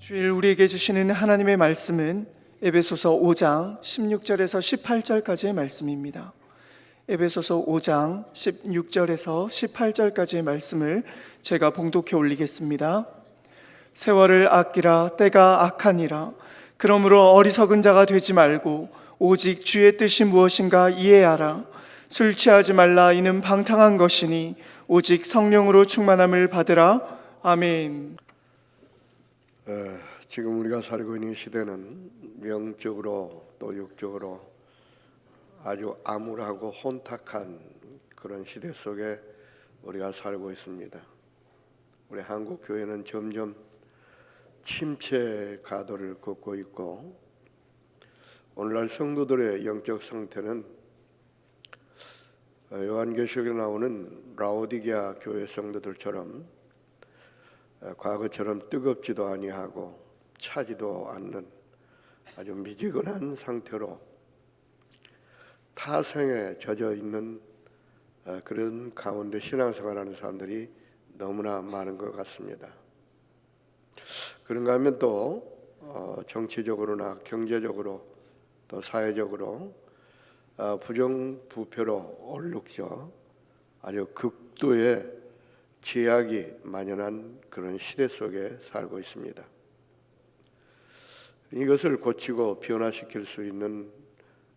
주일 우리에게 주시는 하나님의 말씀은 에베소서 5장 16절에서 18절까지의 말씀입니다. 에베소서 5장 16절에서 18절까지의 말씀을 제가 봉독해 올리겠습니다. 세월을 아끼라, 때가 악하니라. 그러므로 어리석은 자가 되지 말고 오직 주의 뜻이 무엇인가 이해하라. 술 취하지 말라. 이는 방탕한 것이니 오직 성령으로 충만함을 받으라. 아멘. 지금 우리가 살고 있는 시대는 영적으로 또 육적으로 아주 암울하고 혼탁한 그런 시대 속에 우리가 살고 있습니다. 우리 한국 교회는 점점 침체 가도를 걷고 있고, 오늘날 성도들의 영적 상태는 요한계시록에 나오는 라오디게아 교회 성도들처럼 과거처럼 뜨겁지도 아니하고 차지도 않는 아주 미지근한 상태로 타성에 젖어 있는 그런 가운데 신앙생활하는 사람들이 너무나 많은 것 같습니다. 그런가 하면 또 정치적으로나 경제적으로 또 사회적으로 부정부패로 얼룩져 아주 극도의 제약이 만연한 그런 시대 속에 살고 있습니다. 이것을 고치고 변화시킬 수 있는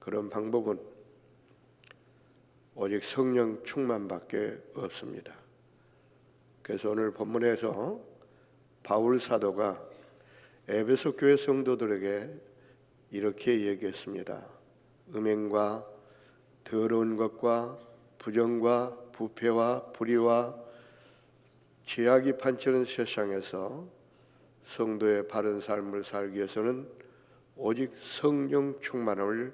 그런 방법은 오직 성령 충만밖에 없습니다. 그래서 오늘 본문에서 바울 사도가 에베소 교회 성도들에게 이렇게 얘기했습니다. 음행과 더러운 것과 부정과 부패와 불의와 죄악이 판치는 세상에서 성도의 바른 삶을 살기 위해서는 오직 성령 충만을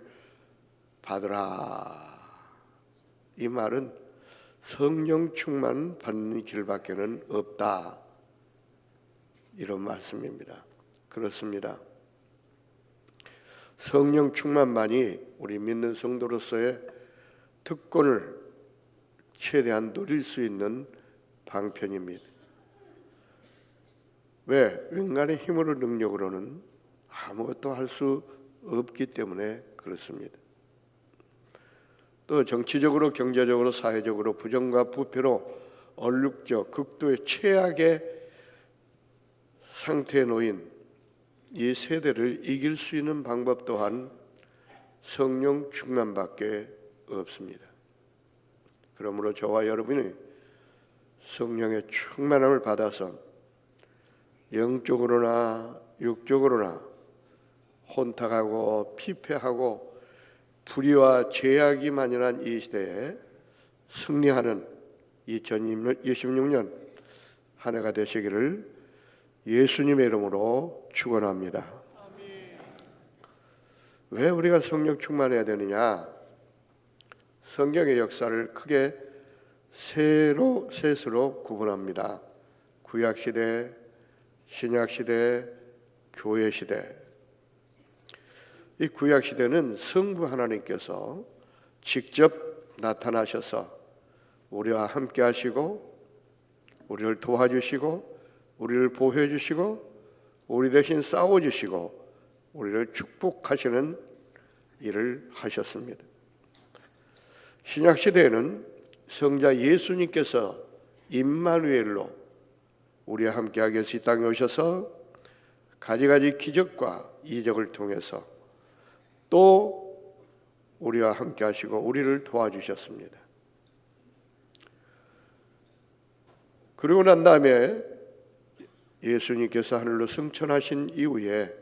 받으라. 이 말은 성령 충만 받는 길밖에는 없다, 이런 말씀입니다. 그렇습니다. 성령 충만만이 우리 믿는 성도로서의 특권을 최대한 누릴 수 있는 방편입니다. 왜? 인간의 힘으로 능력으로는 아무것도 할 수 없기 때문에 그렇습니다. 또 정치적으로, 경제적으로, 사회적으로 부정과 부패로 얼룩져 극도의 최악의 상태에 놓인 이 세대를 이길 수 있는 방법 또한 성령 충만밖에 없습니다. 그러므로 저와 여러분이 성령의 충만함을 받아서 영적으로나 육적으로나 혼탁하고 피폐하고 불의와 죄악이 만연한 이 시대에 승리하는 2026년 한 해가 되시기를 예수님의 이름으로 축원합니다. 왜 우리가 성령 충만해야 되느냐? 성경의 역사를 크게 셋으로 구분합니다. 구약시대, 신약시대, 교회시대. 이 구약시대는 성부 하나님께서 직접 나타나셔서 우리와 함께 하시고 우리를 도와주시고 우리를 보호해 주시고 우리 대신 싸워주시고 우리를 축복하시는 일을 하셨습니다. 신약시대에는 성자 예수님께서 임마누엘로 우리와 함께하기 위해서 이 땅에 오셔서 가지가지 기적과 이적을 통해서 또 우리와 함께 하시고 우리를 도와주셨습니다. 그러고 난 다음에 예수님께서 하늘로 승천하신 이후에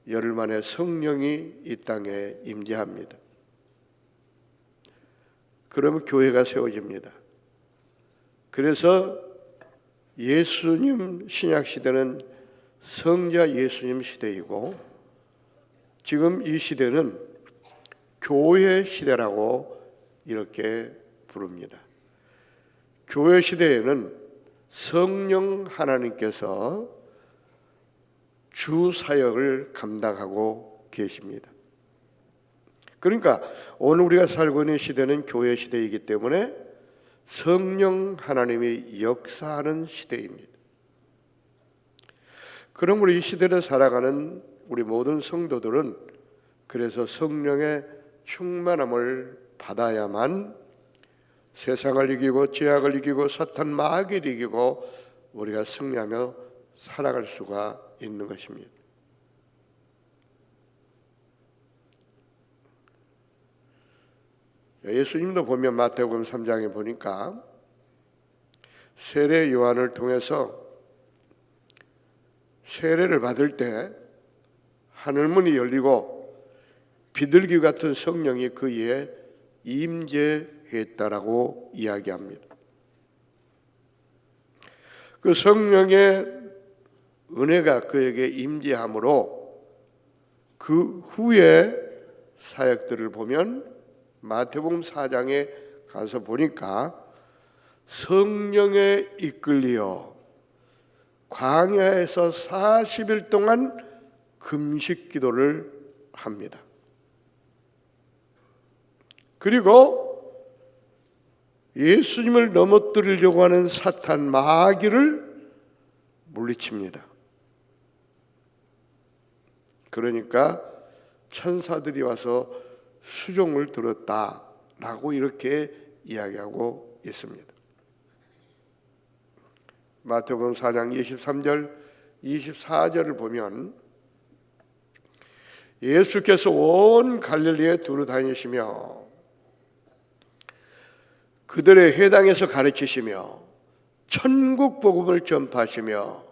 열흘 만에 성령이 이 땅에 임재합니다. 그러면 교회가 세워집니다. 그래서 예수님 신약시대는 성자 예수님 시대이고 지금 이 시대는 교회 시대라고 이렇게 부릅니다. 교회 시대에는 성령 하나님께서 주 사역을 감당하고 계십니다. 그러니까 오늘 우리가 살고 있는 시대는 교회 시대이기 때문에 성령 하나님이 역사하는 시대입니다. 그러므로 이 시대를 살아가는 우리 모든 성도들은 그래서 성령의 충만함을 받아야만 세상을 이기고 죄악을 이기고 사탄 마귀를 이기고 우리가 승리하며 살아갈 수가 있는 것입니다. 예수님도 보면 마태복음 3장에 보니까 세례 요한을 통해서 세례를 받을 때 하늘문이 열리고 비둘기 같은 성령이 그 위에 임재했다라고 이야기합니다. 그 성령의 은혜가 그에게 임재함으로 그 후에 사역들을 보면 마태복음 4장에 가서 보니까 성령에 이끌려 광야에서 40일 동안 금식 기도를 합니다. 그리고 예수님을 넘어뜨리려고 하는 사탄 마귀를 물리칩니다. 그러니까 천사들이 와서 수종을 들었다라고 이렇게 이야기하고 있습니다. 마태복음 4장 23절 24절을 보면 예수께서 온 갈릴리에 두루 다니시며 그들의 회당에서 가르치시며 천국 복음을 전파하시며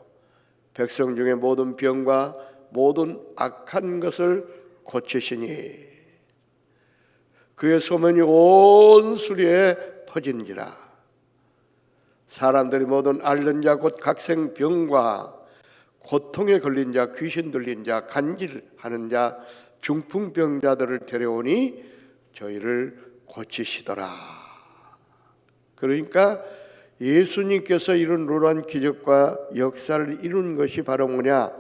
백성 중에 모든 병과 모든 악한 것을 고치시니 그의 소문이 온 수리에 퍼진지라. 사람들이 모든 앓는 자 곧 각생 병과 고통에 걸린 자, 귀신 들린 자, 간질하는 자, 중풍병자들을 데려오니 저희를 고치시더라. 그러니까 예수님께서 이룬 놀라운 기적과 역사를 이룬 것이 바로 뭐냐?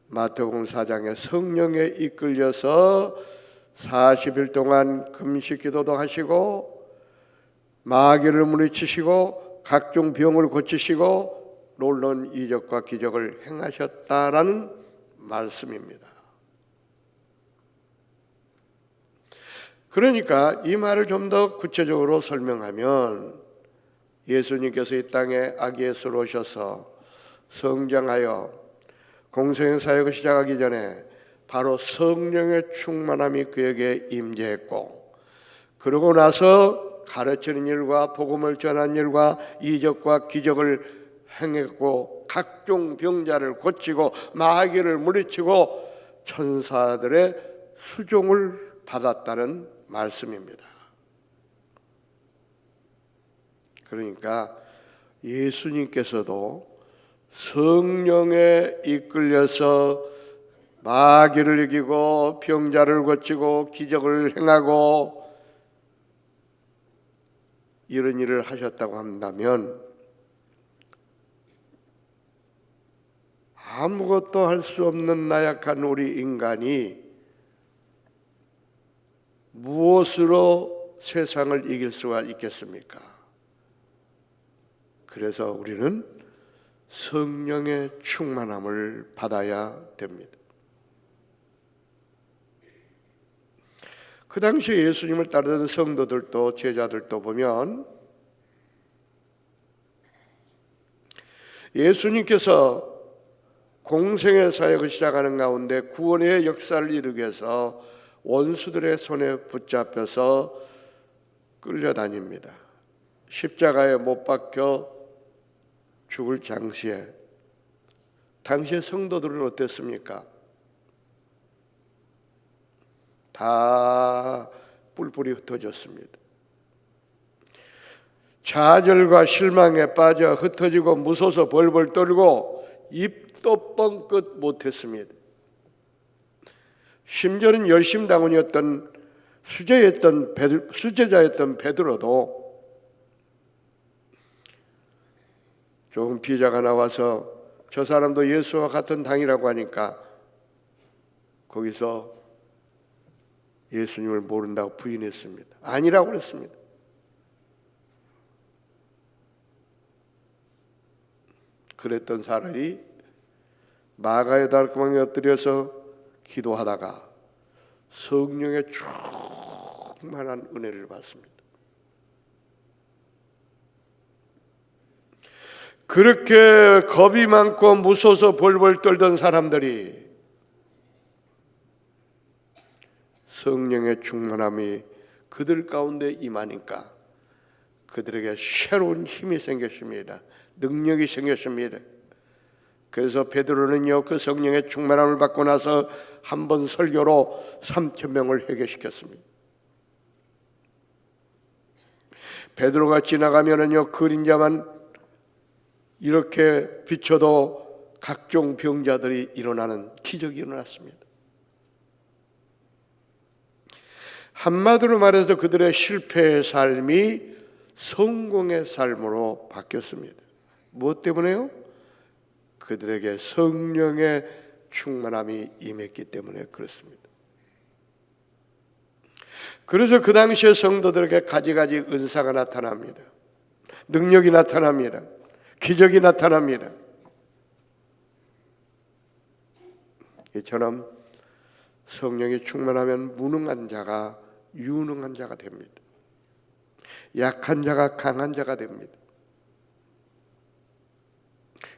마태복음 4장에 성령에 이끌려서 40일 동안 금식 기도도 하시고 마귀를 물리치시고 각종 병을 고치시고 놀라운 이적과 기적을 행하셨다라는 말씀입니다. 그러니까 이 말을 좀 더 구체적으로 설명하면 예수님께서 이 땅에 아기 예수로 오셔서 성장하여 공생 사역을 시작하기 전에 바로 성령의 충만함이 그에게 임재했고, 그러고 나서 가르치는 일과 복음을 전하는 일과 이적과 기적을 행했고 각종 병자를 고치고 마귀를 물리치고 천사들의 수종을 받았다는 말씀입니다. 그러니까 예수님께서도 성령에 이끌려서 마귀를 이기고 병자를 고치고 기적을 행하고 이런 일을 하셨다고 한다면 아무것도 할 수 없는 나약한 우리 인간이 무엇으로 세상을 이길 수가 있겠습니까? 그래서 우리는 성령의 충만함을 받아야 됩니다. 그 당시에 예수님을 따르던 성도들도 제자들도 보면 예수님께서 공생의 사역을 시작하는 가운데 구원의 역사를 이루기 위해서 원수들의 손에 붙잡혀서 끌려다닙니다. 십자가에 못 박혀 죽을 당시에 당시의 성도들은 어땠습니까? 다 뿔뿔이 흩어졌습니다. 좌절과 실망에 빠져 흩어지고 무서워서 벌벌 떨고 입도 뻥끗 못했습니다. 심지어는 열심당원이었던 수제자였던 베드로도 조금 비자가 나와서 저 사람도 예수와 같은 당이라고 하니까 거기서 예수님을 모른다고 부인했습니다. 아니라고 그랬습니다. 그랬던 사람이 마가의 다락방에 엎드려서 기도하다가 성령의 충만한 은혜를 받습니다. 그렇게 겁이 많고 무서워서 벌벌 떨던 사람들이 성령의 충만함이 그들 가운데 임하니까 그들에게 새로운 힘이 생겼습니다. 능력이 생겼습니다. 그래서 베드로는요, 그 성령의 충만함을 받고 나서 한 번 설교로 3,000명을 회개시켰습니다. 베드로가 지나가면은요, 그림자만 이렇게 비춰도 각종 병자들이 일어나는 기적이 일어났습니다. 한마디로 말해서 그들의 실패의 삶이 성공의 삶으로 바뀌었습니다. 무엇 때문에요? 그들에게 성령의 충만함이 임했기 때문에 그렇습니다. 그래서 그 당시에 성도들에게 가지가지 은사가 나타납니다. 능력이 나타납니다. 기적이 나타납니다. 이처럼 성령이 충만하면 무능한 자가 유능한 자가 됩니다. 약한 자가 강한 자가 됩니다.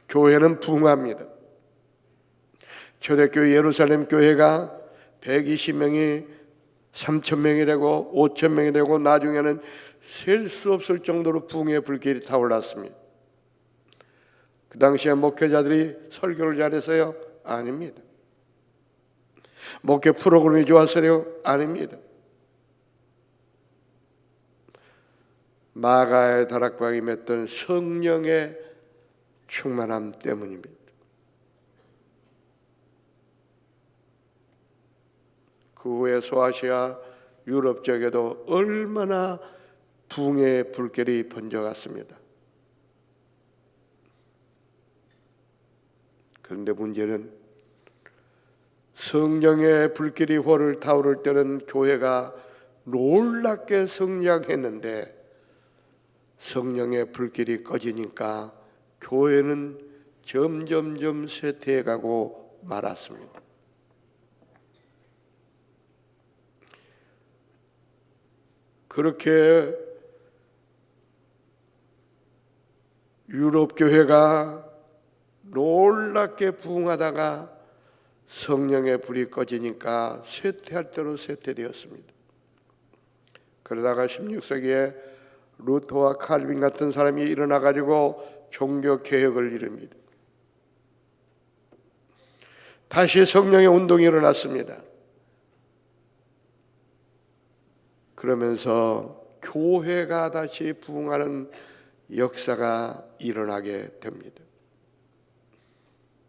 교회는 부흥합니다. 초대교회 예루살렘 교회가 120명이 3,000명이 되고 5,000명이 되고 나중에는 셀 수 없을 정도로 부흥의 불길이 타올랐습니다. 그 당시에 목회자들이 설교를 잘했어요? 아닙니다. 목회 프로그램이 좋았어요? 아닙니다. 마가의 다락방에 맺던 성령의 충만함 때문입니다. 그 후에 소아시아 유럽 쪽에도 얼마나 부흥의 불길이 번져갔습니다. 그런데 문제는 성령의 불길이 홀을 타오를 때는 교회가 놀랍게 성장했는데 성령의 불길이 꺼지니까 교회는 점점점 쇠퇴해가고 말았습니다. 그렇게 유럽 교회가 놀랍게 부흥하다가 성령의 불이 꺼지니까 쇠퇴할 대로 쇠퇴되었습니다. 그러다가 16세기에 루터와 칼빈 같은 사람이 일어나 가지고 종교 개혁을 이룹니다. 다시 성령의 운동이 일어났습니다. 그러면서 교회가 다시 부흥하는 역사가 일어나게 됩니다.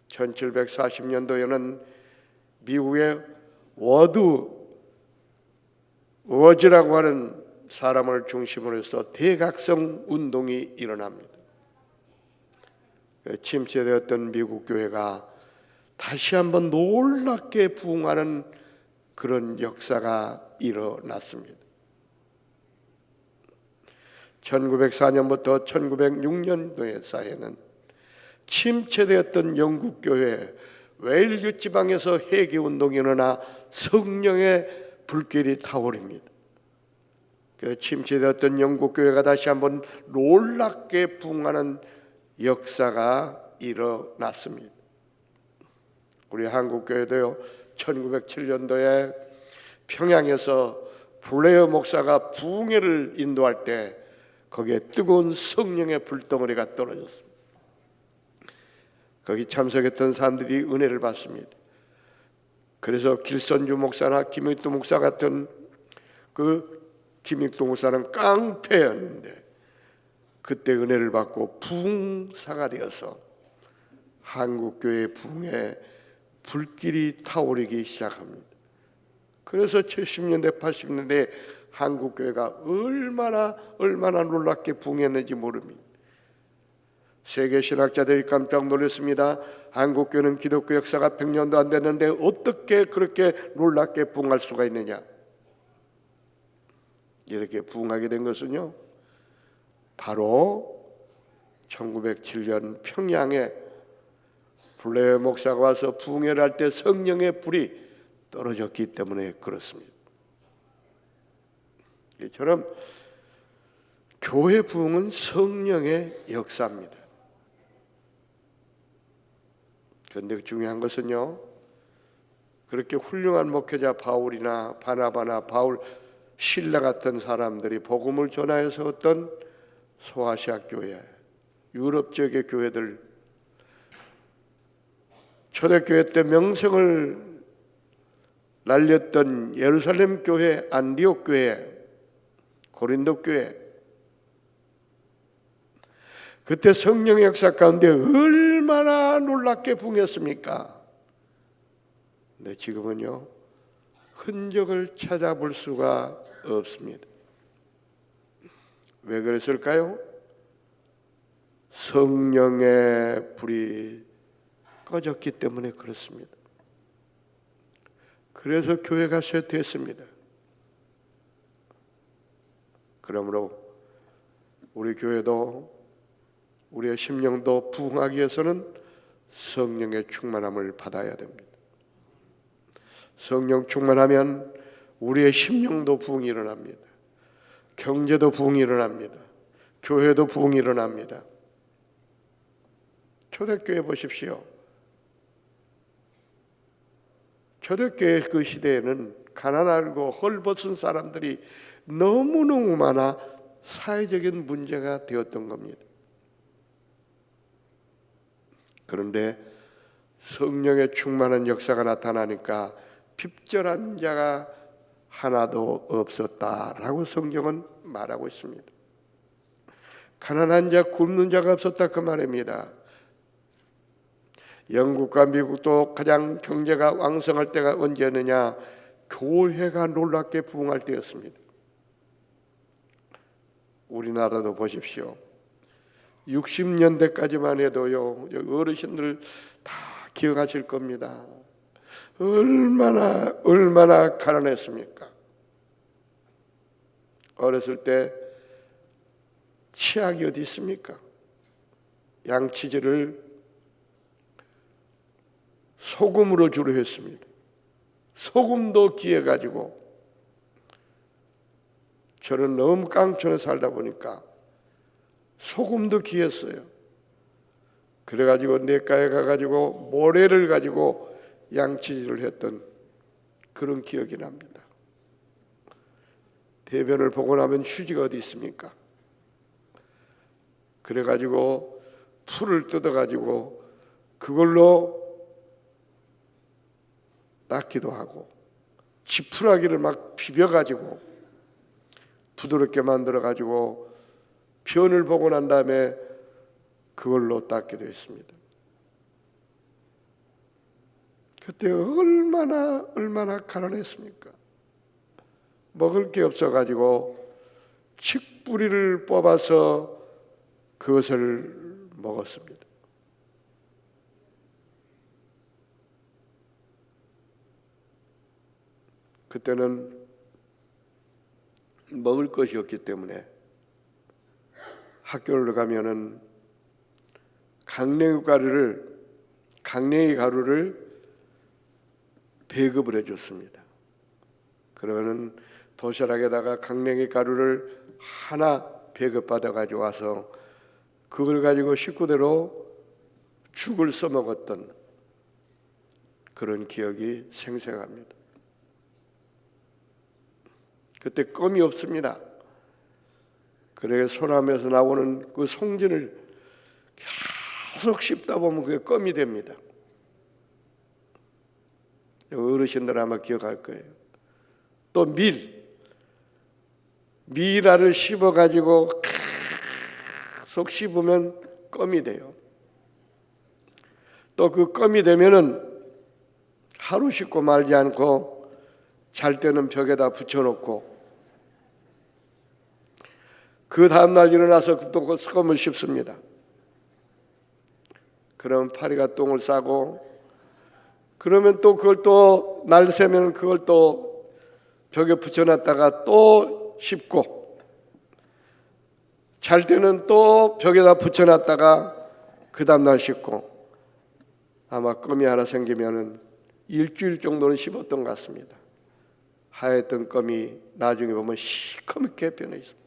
1740년도에는 미국의 워즈라고 하는 사람을 중심으로 해서 대각성 운동이 일어납니다. 침체되었던 미국 교회가 다시 한번 놀랍게 부흥하는 그런 역사가 일어났습니다. 1904년부터 1906년도의 사이에는 침체되었던 영국 교회 웨일즈 지방에서 회개 운동이 일어나 성령의 불길이 타오릅니다. 그 침체되었던 영국 교회가 다시 한번 놀랍게 부흥하는 역사가 일어났습니다. 우리 한국 교회도요. 1907년도에 평양에서 블레어 목사가 부흥회를 인도할 때 거기에 뜨거운 성령의 불덩어리가 떨어졌습니다. 거기 참석했던 사람들이 은혜를 받습니다. 그래서 길선주 목사나 김익도 목사 같은 그 김익도 목사는 깡패였는데 그때 은혜를 받고 부흥사가 되어서 한국교회 부흥에 불길이 타오르기 시작합니다. 그래서 70년대 80년대 한국교회가 얼마나 놀랍게 부흥했는지 모릅니다. 세계 신학자들이 깜짝 놀랐습니다. 한국교회는 기독교 역사가 100년도 안 됐는데 어떻게 그렇게 놀랍게 부흥할 수가 있느냐. 이렇게 부흥하게 된 것은요, 바로 1907년 평양에 블레어 목사가 와서 부흥회를 할 때 성령의 불이 떨어졌기 때문에 그렇습니다. 이처럼 교회 부흥은 성령의 역사입니다. 그런데 중요한 것은요, 그렇게 훌륭한 목회자 바울이나 바나바나 바울, 신라 같은 사람들이 복음을 전하여서 어떤 소아시아 교회, 유럽 지역의 교회들, 초대교회 때 명성을 날렸던 예루살렘 교회, 안디옥 교회, 고린도 교회, 그때 성령의 역사 가운데 얼마나 놀랍게 부흥했습니까? 근데 지금은요, 흔적을 찾아볼 수가 없습니다. 왜 그랬을까요? 성령의 불이 꺼졌기 때문에 그렇습니다. 그래서 교회가 쇠퇴했습니다. 그러므로 우리 교회도, 우리의 심령도 부흥하기 위해서는 성령의 충만함을 받아야 됩니다. 성령 충만하면 우리의 심령도 부흥이 일어납니다. 경제도 부흥이 일어납니다. 교회도 부흥이 일어납니다. 초대교회 보십시오. 초대교회 그 시대에는 가난하고 헐벗은 사람들이 너무너무 많아 사회적인 문제가 되었던 겁니다. 그런데 성령의 충만한 역사가 나타나니까 핍절한 자가 하나도 없었다라고 성경은 말하고 있습니다. 가난한 자, 굶는 자가 없었다 그 말입니다. 영국과 미국도 가장 경제가 왕성할 때가 언제였느냐? 교회가 놀랍게 부흥할 때였습니다. 우리나라도 보십시오. 60년대까지만 해도요, 어르신들 다 기억하실 겁니다. 얼마나 가난했습니까? 어렸을 때 치약이 어디 있습니까? 양치질을 소금으로 주로 했습니다. 소금도 귀해가지고, 저는 너무 깡촌에 살다 보니까 소금도 귀했어요. 그래가지고 내과에 가가지고 모래를 가지고 양치질을 했던 그런 기억이 납니다. 대변을 보고 나면 휴지가 어디 있습니까? 그래가지고 풀을 뜯어가지고 그걸로 닦기도 하고, 지푸라기를 막 비벼가지고 부드럽게 만들어가지고 변을 보고 난 다음에 그걸로 닦기도 했습니다. 그때 얼마나 가난했습니까? 먹을 게 없어가지고 칡뿌리를 뽑아서 그것을 먹었습니다. 그때는 먹을 것이 없기 때문에 학교를 가면은 강냉이 가루를 배급을 해줬습니다. 그러면은 도시락에다가 강냉이 가루를 하나 배급받아 가지고 와서 그걸 가지고 식구대로 죽을 써먹었던 그런 기억이 생생합니다. 그때 껌이 없습니다. 그래 소나무에서 나오는 그 송진을 계속 씹다 보면 그게 껌이 됩니다. 어르신들 아마 기억할 거예요. 또 밀알을 씹어가지고 계속 씹으면 껌이 돼요. 또 그 껌이 되면은 하루 씹고 말지 않고 잘 때는 벽에다 붙여놓고 그 다음날 일어나서 또 그 껌을 씹습니다. 그럼 파리가 똥을 싸고, 그러면 또 그걸 또 날 새면 그걸 또 벽에 붙여놨다가 또 씹고, 잘 때는 또 벽에다 붙여놨다가 그 다음날 씹고, 아마 껌이 하나 생기면은 일주일 정도는 씹었던 것 같습니다. 하였던 껌이 나중에 보면 시커멓게 변해 있습니다.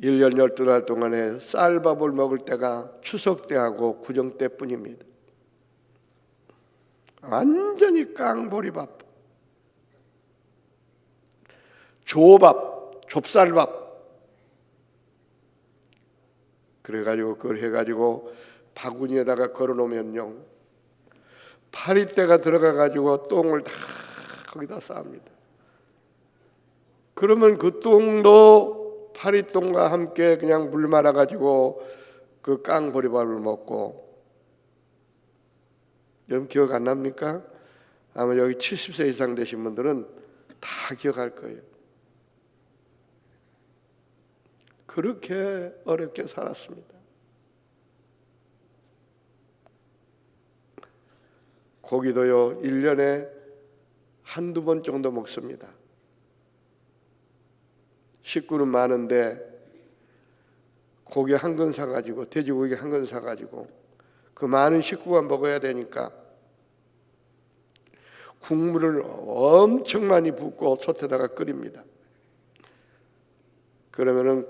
1년 12달 동안에 쌀밥을 먹을 때가 추석 때하고 구정 때뿐입니다. 완전히 깡보리밥, 조밥, 좁쌀밥 그래가지고 그걸 해가지고 바구니에다가 걸어놓으면요, 파리떼가 들어가가지고 똥을 다 거기다 쌉니다. 그러면 그 똥도 파리똥과 함께 그냥 물 말아가지고 그 깡보리밥을 먹고, 여러분 기억 안 납니까? 아마 여기 70세 이상 되신 분들은 다 기억할 거예요. 그렇게 어렵게 살았습니다. 고기도요 1년에 한두 번 정도 먹습니다. 식구는 많은데 고기 한 근 사가지고, 돼지고기 한 근 사가지고 그 많은 식구가 먹어야 되니까 국물을 엄청 많이 붓고 솥에다가 끓입니다. 그러면은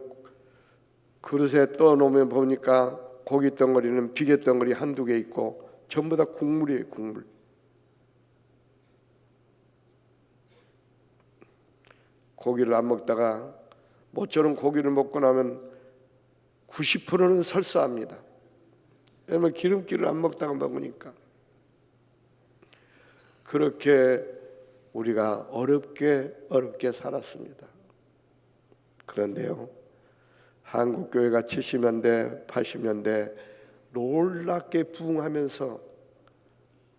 그릇에 떠놓으면 보니까 고기 덩어리는 비계 덩어리 한두 개 있고 전부 다 국물이에요, 국물. 고기를 안 먹다가 모처럼 고기를 먹고 나면 90%는 설사합니다. 왜냐면 기름기를 안 먹다가 먹으니까. 그렇게 우리가 어렵게 살았습니다. 그런데요, 한국교회가 70년대, 80년대 놀랍게 부흥하면서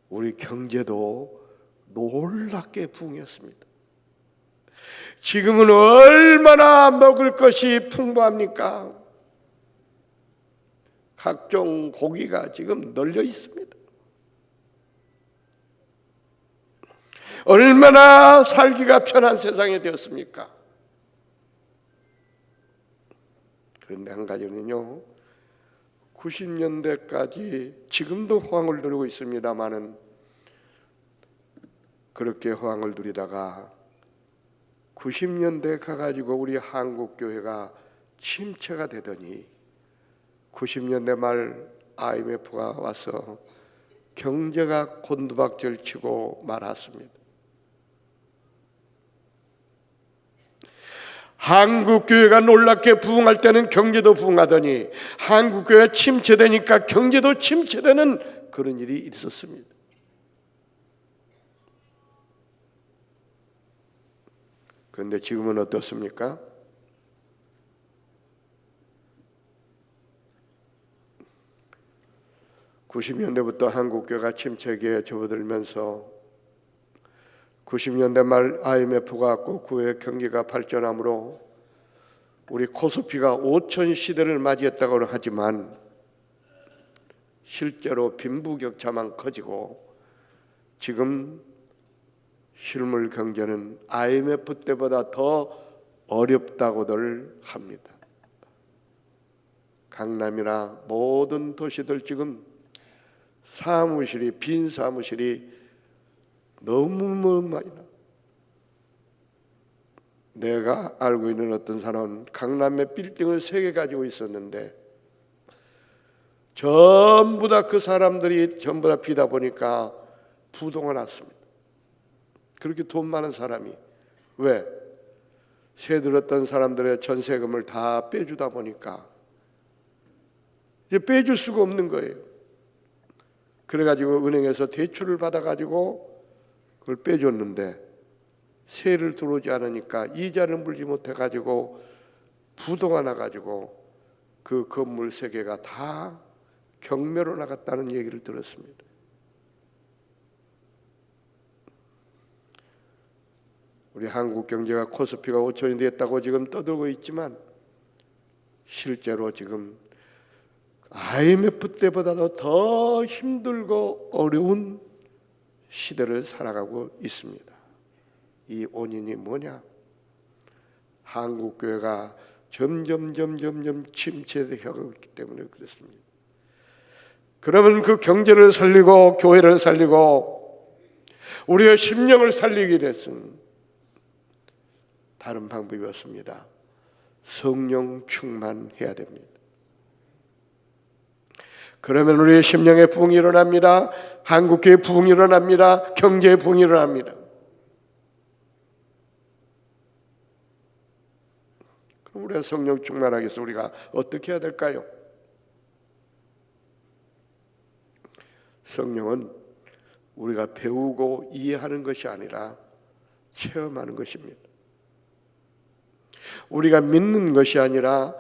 우리 경제도 놀랍게 부흥했습니다. 지금은 얼마나 먹을 것이 풍부합니까? 각종 고기가 지금 널려 있습니다. 얼마나 살기가 편한 세상이 되었습니까? 그런데 한 가지는요, 90년대까지 지금도 호황을 누리고 있습니다마는 그렇게 호황을 누리다가 90년대 가가지고 우리 한국교회가 침체가 되더니 90년대 말 IMF가 와서 경제가 곤두박질 치고 말았습니다. 한국교회가 놀랍게 부흥할 때는 경제도 부흥하더니 한국교회가 침체되니까 경제도 침체되는 그런 일이 있었습니다. 그런데 지금은 어떻습니까? (90년대부터) 한국교회가 침체기에 접어들면서 90년대 말 IMF가 왔고 그 후에 경기가 발전함으로 우리 코스피가 5천 시대를 맞이했다고 하지만 실제로 빈부격차만 커지고 지금 실물 경제는 IMF 때보다 더 어렵다고들 합니다. 강남이나 모든 도시들 지금 빈 사무실이 너무 많이 나. 내가 알고 있는 어떤 사람은 강남에 빌딩을 3개 가지고 있었는데 전부 다 그 사람들이 전부 다 비다 보니까 부도가 났습니다. 그렇게 돈 많은 사람이 왜? 세 들었던 사람들의 전세금을 다 빼주다 보니까 이제 빼줄 수가 없는 거예요. 그래가지고 은행에서 대출을 받아가지고 그걸 빼줬는데 세를 들어오지 않으니까 이자를 물지 못해가지고 부도가 나가지고 그 건물 3개가 다 경매로 나갔다는 얘기를 들었습니다. 우리 한국 경제가 코스피가 5천이 됐다고 지금 떠들고 있지만 실제로 지금 IMF 때보다도 더 힘들고 어려운 시대를 살아가고 있습니다. 이 원인이 뭐냐? 한국 교회가 점점 침체되어 있기 때문에 그렇습니다. 그러면 그 경제를 살리고 교회를 살리고 우리의 심령을 살리기 위해서는 다른 방법이 없습니다. 성령 충만해야 됩니다. 그러면 우리의 심령의 부흥이 일어납니다. 한국교회의 부흥이 일어납니다. 경제의 부흥이 일어납니다. 그럼 우리가 성령 충만하기 위해서 우리가 어떻게 해야 될까요? 성령은 우리가 배우고 이해하는 것이 아니라 체험하는 것입니다. 우리가 믿는 것이 아니라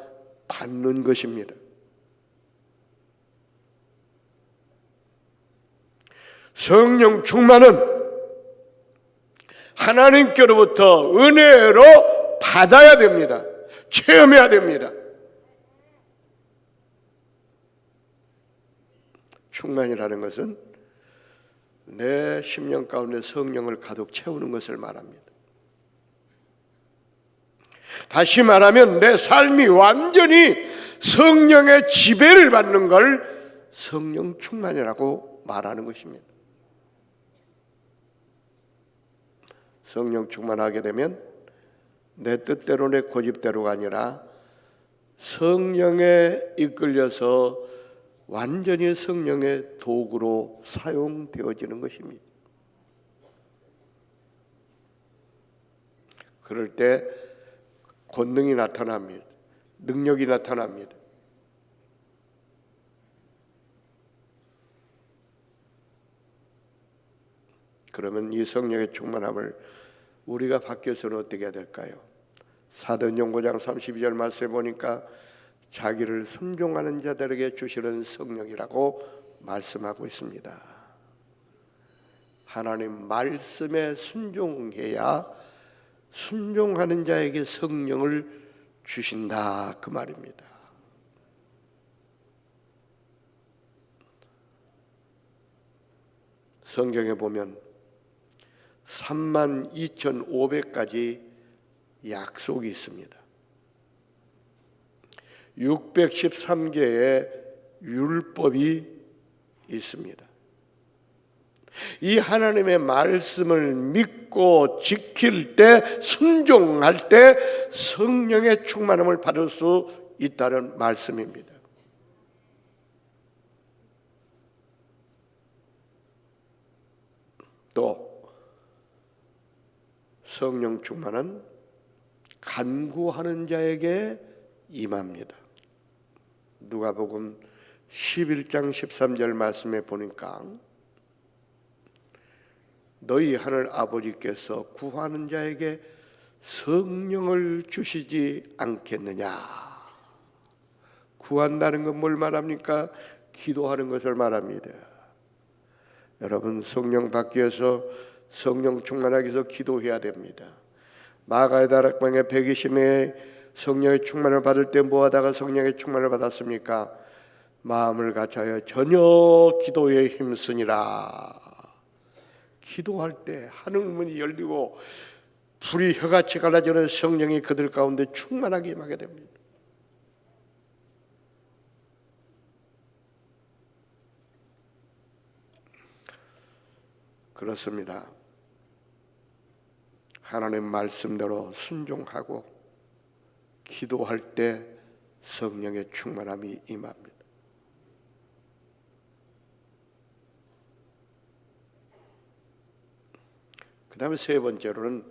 받는 것입니다. 성령 충만은 하나님께로부터 은혜로 받아야 됩니다. 체험해야 됩니다. 충만이라는 것은 내 심령 가운데 성령을 가득 채우는 것을 말합니다. 다시 말하면 내 삶이 완전히 성령의 지배를 받는 걸 성령 충만이라고 말하는 것입니다. 성령 충만하게 되면 내 뜻대로 내 고집대로가 아니라 성령에 이끌려서 완전히 성령의 도구로 사용되어지는 것입니다. 그럴 때 권능이 나타납니다. 능력이 나타납니다. 그러면 이 성령의 충만함을 우리가 밖에서는 어떻게 해야 될까요? 사도행전 5장 32절 말씀에 보니까 자기를 순종하는 자들에게 주시는 성령이라고 말씀하고 있습니다. 하나님 말씀에 순종해야 순종하는 자에게 성령을 주신다 그 말입니다. 성경에 보면 32,500가지 약속이 있습니다. 613개의 율법이 있습니다. 이 하나님의 말씀을 믿고 지킬 때, 순종할 때 성령의 충만함을 받을 수 있다는 말씀입니다. 또 성령 충만은 간구하는 자에게 임합니다. 누가복음 11장 13절 말씀에 보니까 너희 하늘 아버지께서 구하는 자에게 성령을 주시지 않겠느냐. 구한다는 건 뭘 말합니까? 기도하는 것을 말합니다. 여러분 성령 받기 위해서 성령 충만하기 위해서 기도해야 됩니다. 마가의 다락방에 120명의 성령의 충만을 받을 때 뭐하다가 성령의 충만을 받았습니까? 마음을 같이하여 전혀 기도에 힘쓰니라. 기도할 때 하늘문이 열리고 불이 혀같이 갈라지는 성령이 그들 가운데 충만하게 임하게 됩니다. 그렇습니다. 하나님 말씀대로 순종하고 기도할 때 성령의 충만함이 임합니다. 그 다음에 세 번째로는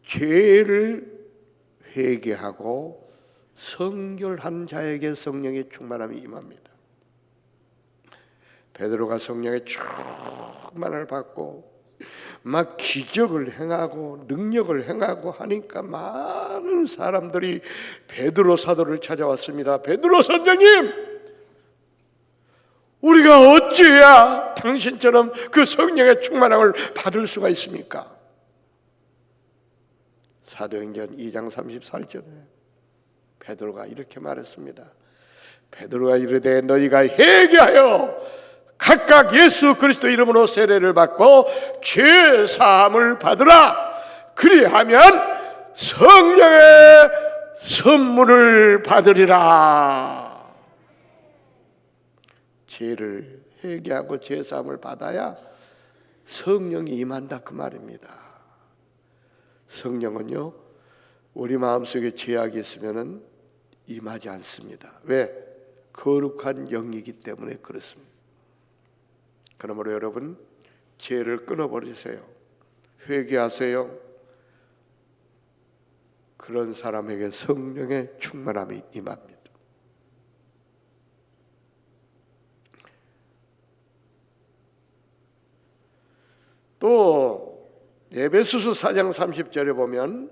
죄를 회개하고 성결한 자에게 성령의 충만함이 임합니다. 베드로가 성령의 충만을 받고 막 기적을 행하고 능력을 행하고 하니까 많은 사람들이 베드로 사도를 찾아왔습니다. 베드로 선생님, 우리가 어찌해야 당신처럼 그 성령의 충만함을 받을 수가 있습니까? 사도행전 2장 34절에 베드로가 이렇게 말했습니다. 베드로가 이르되 너희가 회개하여 각각 예수 그리스도 이름으로 세례를 받고 죄 사함을 받으라. 그리하면 성령의 선물을 받으리라. 죄를 회개하고 죄사함을 받아야 성령이 임한다 그 말입니다. 성령은요, 우리 마음속에 죄악이 있으면은 임하지 않습니다. 왜? 거룩한 영이기 때문에 그렇습니다. 그러므로 여러분, 죄를 끊어버리세요. 회개하세요. 그런 사람에게 성령의 충만함이 임합니다. 또 에베소서 4장 30절에 보면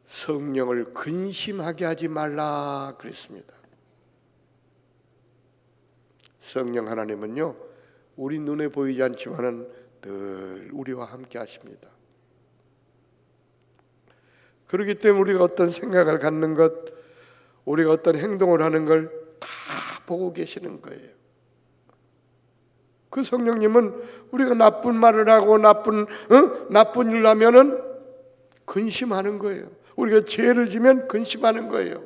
성령을 근심하게 하지 말라 그랬습니다. 성령 하나님은요, 우리 눈에 보이지 않지만은 늘 우리와 함께 하십니다. 그렇기 때문에 우리가 어떤 생각을 갖는 것, 우리가 어떤 행동을 하는 걸 다 보고 계시는 거예요. 그 성령님은 우리가 나쁜 말을 하고 나쁜 일을 하면은 근심하는 거예요. 우리가 죄를 지면 근심하는 거예요.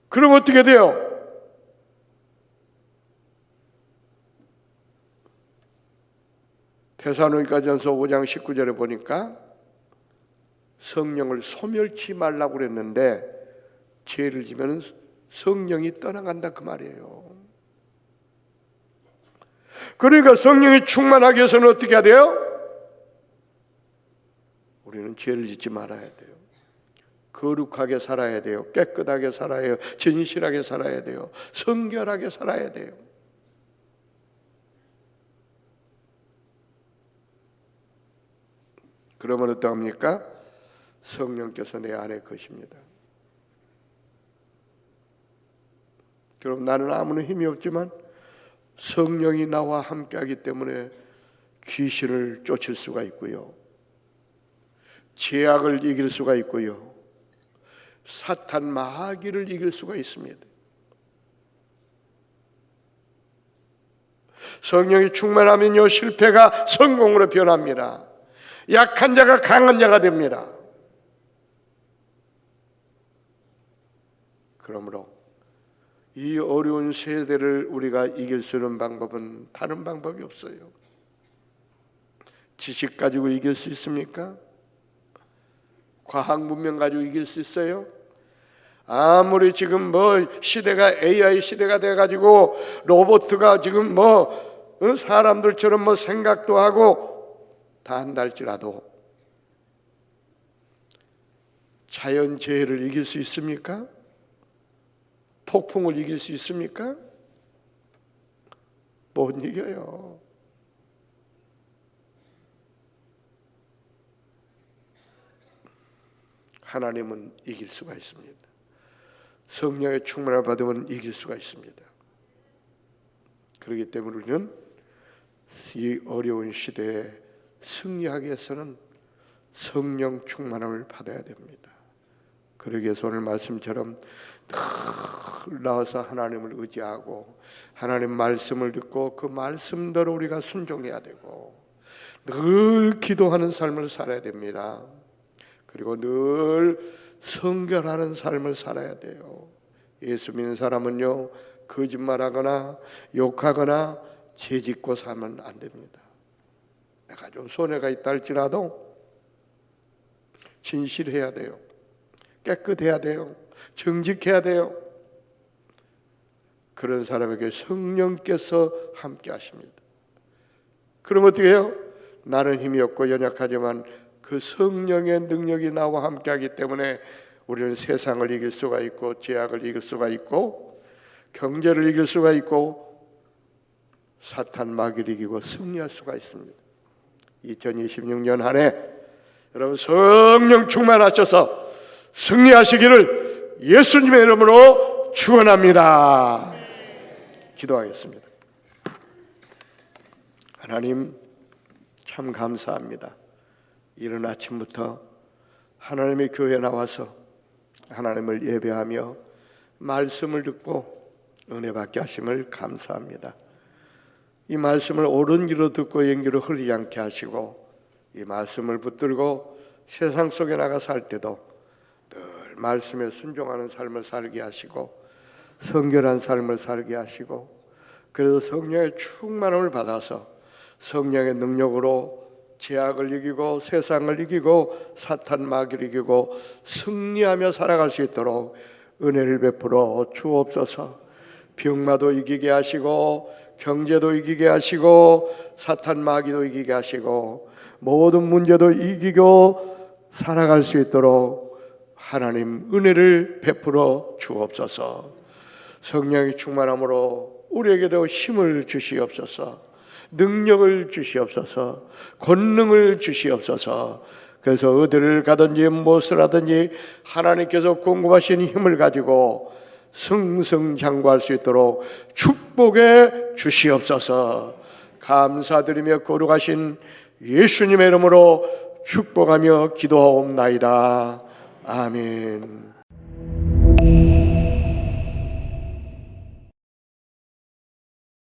그럼 어떻게 돼요? 데살로니가전서 5장 19절에 보니까 성령을 소멸치 말라고 그랬는데 죄를 지면 성령이 떠나간다 그 말이에요. 그러니까 성령이 충만하기 위해서는 어떻게 해야 돼요? 우리는 죄를 짓지 말아야 돼요. 거룩하게 살아야 돼요. 깨끗하게 살아야 해요. 진실하게 살아야 돼요. 성결하게 살아야 돼요. 그러면 어떡합니까? 성령께서 내 안에 거십니다. 그럼 나는 아무런 힘이 없지만 성령이 나와 함께하기 때문에 귀신을 쫓을 수가 있고요, 죄악을 이길 수가 있고요, 사탄 마귀를 이길 수가 있습니다. 성령이 충만하면요, 실패가 성공으로 변합니다. 약한 자가 강한 자가 됩니다. 그러므로 이 어려운 세대를 우리가 이길 수 있는 방법은 다른 방법이 없어요. 지식 가지고 이길 수 있습니까? 과학 문명 가지고 이길 수 있어요? 아무리 지금 시대가 AI 시대가 돼가지고 로봇가 지금 사람들처럼 생각도 하고 다 한다 할지라도 자연재해를 이길 수 있습니까? 폭풍을 이길 수 있습니까? 못 이겨요. 하나님은 이길 수가 있습니다. 성령의 충만을 받으면 이길 수가 있습니다. 그렇기 때문에 우리는 이 어려운 시대에 승리하기 위해서는 성령 충만함을 받아야 됩니다. 그러기 위해서 오늘 말씀처럼 늘 나와서 하나님을 의지하고 하나님 말씀을 듣고 그 말씀대로 우리가 순종해야 되고 늘 기도하는 삶을 살아야 됩니다. 그리고 늘 성결하는 삶을 살아야 돼요. 예수 믿는 사람은요, 거짓말하거나 욕하거나 죄짓고 살면 안 됩니다. 내가 좀 손해가 있다 할지라도 진실해야 돼요. 깨끗해야 돼요. 정직해야 돼요. 그런 사람에게 성령께서 함께 하십니다. 그럼 어떻게 해요? 나는 힘이 없고 연약하지만 그 성령의 능력이 나와 함께하기 때문에 우리는 세상을 이길 수가 있고 죄악을 이길 수가 있고 경제를 이길 수가 있고 사탄 마귀를 이기고 승리할 수가 있습니다. 2026년 한 해 여러분 성령 충만하셔서 승리하시기를 예수님의 이름으로 축원합니다. 기도하겠습니다. 하나님 참 감사합니다. 이른 아침부터 하나님의 교회에 나와서 하나님을 예배하며 말씀을 듣고 은혜 받게 하심을 감사합니다. 이 말씀을 옳은 길로 듣고 연기로 흐르지 않게 하시고 이 말씀을 붙들고 세상 속에 나가 살 때도 늘 말씀에 순종하는 삶을 살게 하시고 성결한 삶을 살게 하시고, 그래서 성령의 충만함을 받아서 성령의 능력으로 죄악을 이기고 세상을 이기고 사탄 마귀를 이기고 승리하며 살아갈 수 있도록 은혜를 베풀어 주옵소서. 병마도 이기게 하시고 경제도 이기게 하시고 사탄 마귀도 이기게 하시고 모든 문제도 이기고 살아갈 수 있도록 하나님 은혜를 베풀어 주옵소서. 성령의 충만함으로 우리에게도 힘을 주시옵소서. 능력을 주시옵소서. 권능을 주시옵소서. 그래서 어디를 가든지 무엇을 하든지 하나님께서 공급하신 힘을 가지고 승승장구할 수 있도록 축복해 주시옵소서. 감사드리며 거룩하신 예수님의 이름으로 축복하며 기도하옵나이다. 아멘.